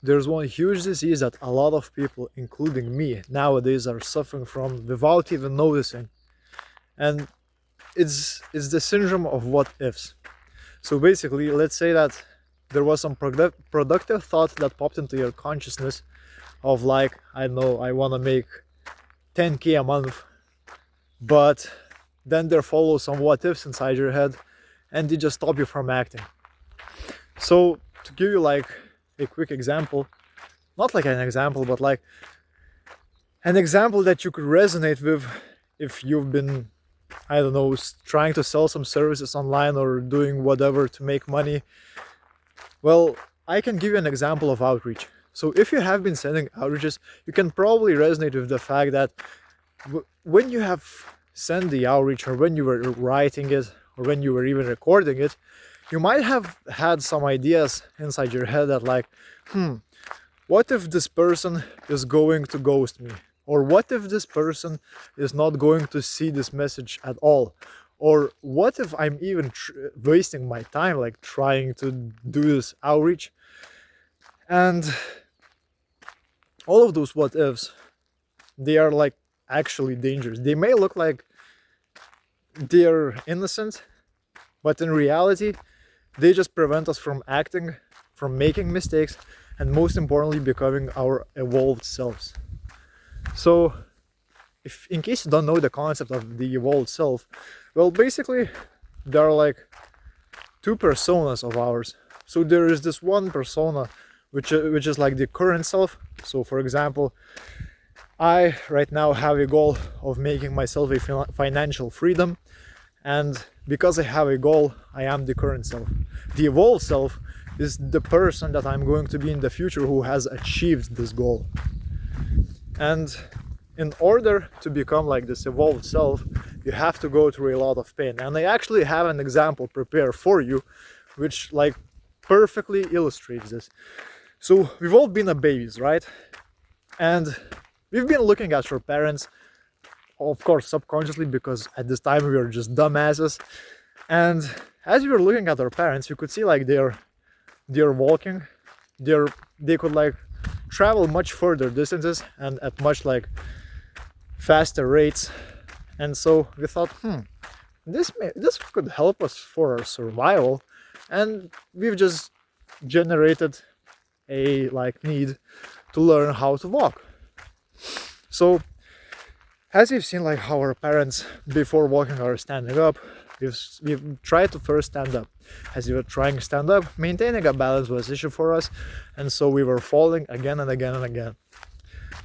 There's one huge disease that a lot of people, including me, nowadays are suffering from without even noticing. And it's the syndrome of what ifs. So basically, let's say that there was some productive thought that popped into your consciousness of like, I know I want to make 10K a month, but then there follow some what ifs inside your head and they just stop you from acting. So to give you like a quick example, not like an example, but like an example that you could resonate with if you've been, I don't know, trying to sell some services online or doing whatever to make money. Well, I can give you an example of outreach. So if you have been sending outreaches, you can probably resonate with the fact that when you have sent the outreach, or when you were writing it, or when you were even recording it, you might have had some ideas inside your head that like, what if this person is going to ghost me? Or what if this person is not going to see this message at all? Or what if I'm even wasting my time like trying to do this outreach? And all of those what ifs, they are like actually dangerous. They may look like they're innocent, but in reality, they just prevent us from acting, from making mistakes, and most importantly, becoming our evolved selves. So, if in case you don't know the concept of the evolved self, well, basically, there are like two personas of ours. So there is this one persona, which is like the current self. So, for example, I right now have a goal of making myself a financial freedom, and because I have a goal, I am the current self. The evolved self is the person that I'm going to be in the future who has achieved this goal. And in order to become like this evolved self, you have to go through a lot of pain. And I actually have an example prepared for you, which like perfectly illustrates this. So we've all been babies, right? And we've been looking at our parents, of course, subconsciously, because at this time we were just dumbasses. And as we were looking at our parents, you could see like they're walking, they could like travel much further distances and at much like faster rates. And so we thought, this could help us for our survival, and we've just generated a like need to learn how to walk. So as you've seen like how our parents before walking are standing up, we've tried to first stand up. As we were trying to stand up, maintaining a balance was an issue for us, and so we were falling again and again and again.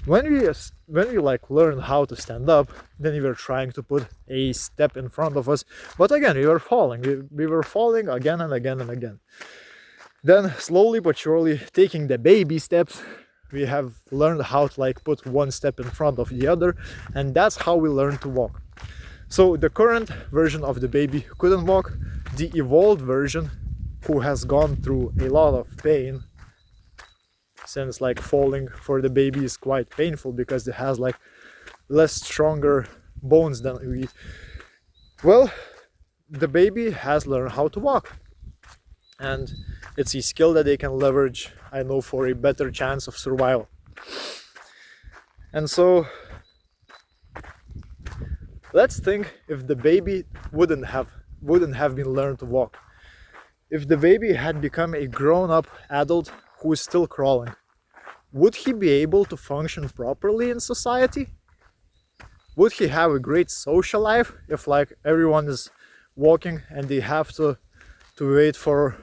When we like learned how to stand up, then we were trying to put a step in front of us, but again we were falling. We were falling again and again and again. Then slowly but surely, taking the baby steps, we have learned how to like put one step in front of the other, and that's how we learn to walk. So the current version of the baby couldn't walk. The evolved version, who has gone through a lot of pain, since like falling for the baby is quite painful because it has like less stronger bones than we. Well, the baby has learned how to walk, and it's a skill that they can leverage, I know, for a better chance of survival. And so let's think if the baby wouldn't have been learned to walk. If the baby had become a grown-up adult who is still crawling, would he be able to function properly in society? Would he have a great social life if like everyone is walking and they have to wait for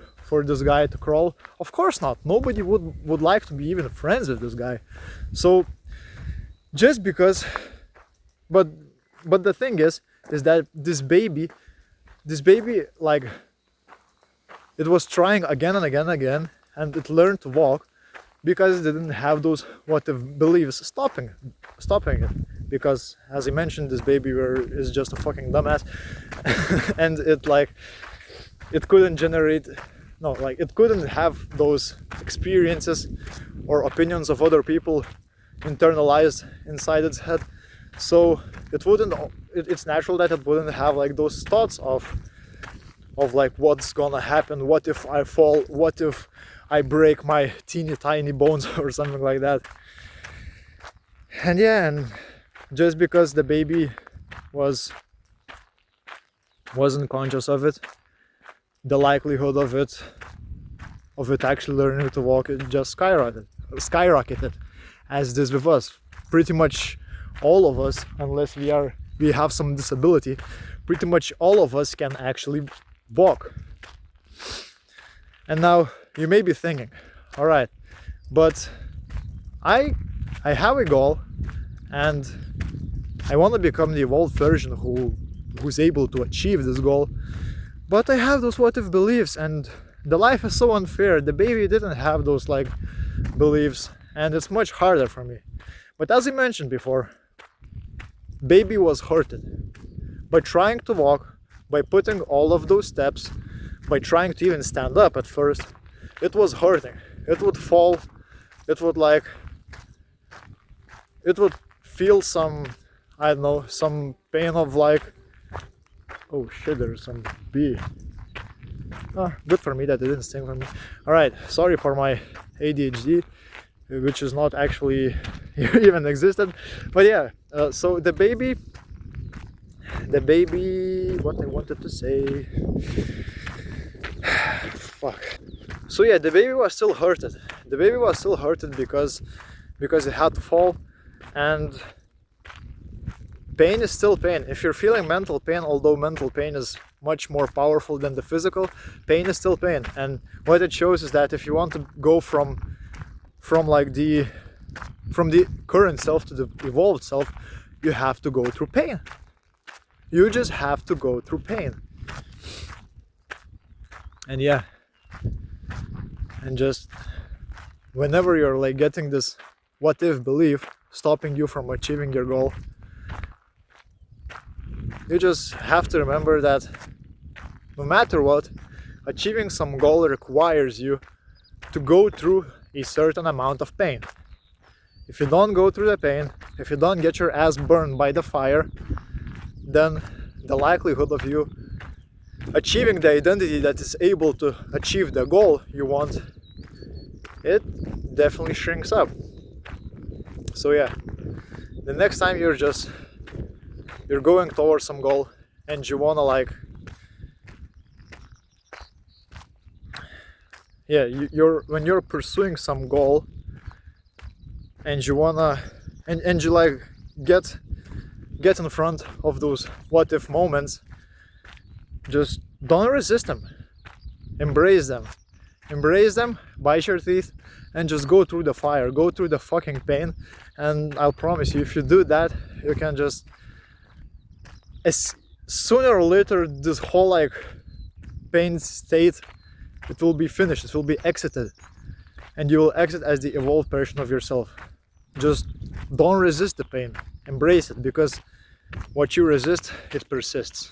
this guy to crawl? Of course not. Nobody would like to be even friends with this guy. So just because, but the thing is that this baby like, it was trying again and again and again, and it learned to walk because it didn't have those what if beliefs stopping it. Because as I mentioned, this baby is just a fucking dumbass and it couldn't it couldn't have those experiences or opinions of other people internalized inside its head. So it's natural that it wouldn't have like those thoughts of like what's gonna happen, what if I fall, what if I break my teeny tiny bones or something like that. And yeah, and just because the baby wasn't conscious of it, the likelihood of it actually learning to walk, it just skyrocketed, as it is with us. Pretty much all of us, unless we have some disability, pretty much all of us can actually walk. And now you may be thinking, all right, but I have a goal and I want to become the evolved version who's able to achieve this goal, but I have those what if beliefs, and the life is so unfair. The baby didn't have those like beliefs, and it's much harder for me. But as I mentioned before, baby was hurted by trying to walk, by putting all of those steps, by trying to even stand up at first. It was hurting. It would fall. It would feel some, I don't know, some pain of like, oh shit, there's some bee. Good for me that it didn't sting for me. Alright, sorry for my ADHD, which is not actually even existed. But yeah, so the baby, what I wanted to say, fuck. So yeah, the baby was still hurted. The baby was still hurted because it had to fall, and pain is still pain. If you're feeling mental pain, although mental pain is much more powerful than the physical, pain is still pain. And what it shows is that if you want to go from the current self to the evolved self, you have to go through pain. You just have to go through pain. And yeah, and just whenever you're like getting this what if belief stopping you from achieving your goal, you just have to remember that no matter what, achieving some goal requires you to go through a certain amount of pain. If you don't go through the pain, if you don't get your ass burned by the fire, then the likelihood of you achieving the identity that is able to achieve the goal you want, it definitely shrinks up. So yeah, the next time you're going towards some goal and you wanna like, yeah, when you're pursuing some goal and you wanna and you like get in front of those what if moments, just don't resist them. Embrace them, bite your teeth, and just go through the fire, go through the fucking pain. And I'll promise you, if you do that, you can just, as sooner or later, this whole like pain state, it will be finished, it will be exited, and you will exit as the evolved version of yourself. Just don't resist the pain, embrace it, because what you resist, it persists.